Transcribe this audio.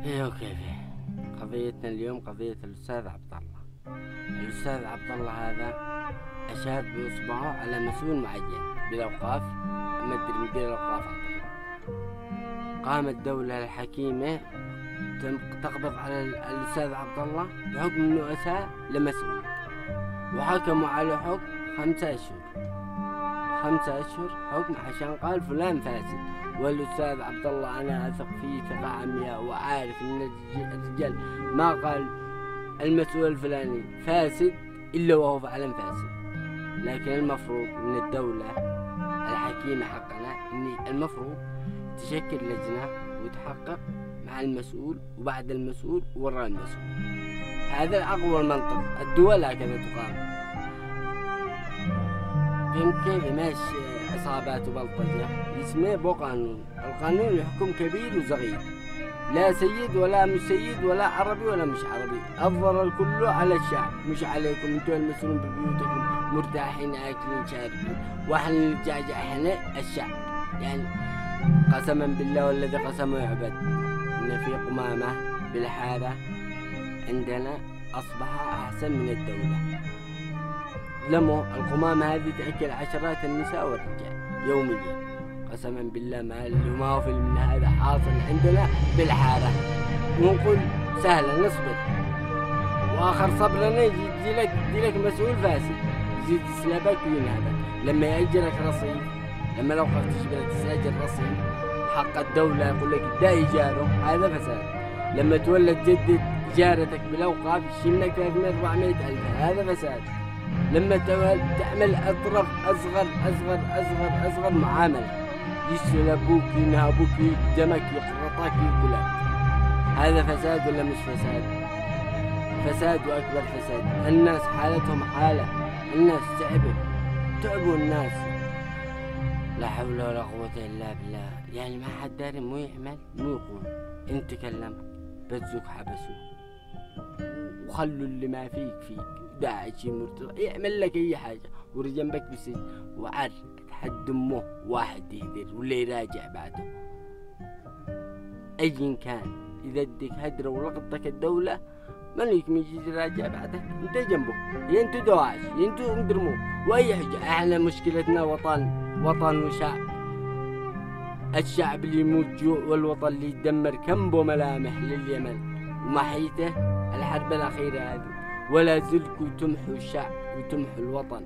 ايوه كيفي. قضيتنا اليوم قضية الأستاذ عبد الله. الأستاذ عبد الله هذا أشار بإصبعه على مسؤول معين بالأوقاف، مدري مدير الأوقاف أعتقد. قامت الدولة الحكيمة تقبض على الأستاذ عبد الله بحكم أنه أساء لمسؤول، وحكموا على حكم 5 أشهر. 5 أشهر حكم عشان قال فلان فاسد. والأستاذ عبد الله أنا أثق فيه ثقة عمياء، وعارف أن الرجال ما قال المسؤول الفلاني فاسد إلا وهو فعلا فاسد. لكن المفروض أن الدولة الحكيمة حقنا أن المفروض تشكل لجنة وتحقق مع المسؤول وبعد المسؤول وراء المسؤول. هذا الأقوى المنطق. الدول هكذا تقام. كيف ماشي عصابات وبلطجة يسميه بو قانون. القانون يحكم كبير وصغير، لا سيد ولا مش سيد ولا عربي ولا مش عربي. الضرر كله على الشعب مش عليكم. انتوا المسؤولين ببيوتكم مرتاحين اكلين شاربين، واحنا الجعجع احنا الشعب. يعني قسما بالله والذي قسمه يعبد ان في قمامة بالحارة عندنا اصبح احسن من الدولة. لمو القمامة هذه تأكل عشرات النساء والرجال يوميا. قسما بالله ما هو في من هذا حاصل عندنا بالحارة. ونقول سهلا نصبر، واخر صبرنا يجي لك مسؤول فاسد يزيد يسلبك وينهبك. لما يأجرك رصيد، لما لو قلت تجبرك تستأجر رصيد حق الدولة يقول لك دا إيجاره، هذا فساد. لما تولد تجدد إجارتك بالأوقاف يشيلك 300-400 ألف، هذا فساد. لما تعمل أطراف أصغر معاملة يسلبوك ينهبوك دمك يقرطك يقولك، هذا فساد ولا مش فساد؟ فساد وأكبر فساد. الناس حالتهم حالة، الناس تعبوا الناس. لا حول ولا قوة إلا بالله. يعني ما حد داري مو يعمل مو يقول. إن تكلمت بتزوك حبسوك وخلوا اللي ما فيك داعش مرتضى يعمل لك اي حاجه ورجنبك بالسجن وعر حد امه واحد يهدر ولا يراجع بعده. ايا كان اذا اديك هدره ولقطتك الدوله من يكمل يجي يراجع بعدك؟ انت جنبه، يا انتو دواعش يا انتو مدرمو واي حاجه. احنا مشكلتنا وطن وشعب. الشعب اللي يموت جوع والوطن اللي يدمر كم ملامح لليمن ومحيته الحرب الاخيره هذه. ولا زلكوا تمحوا الشعب وتمحوا الوطن.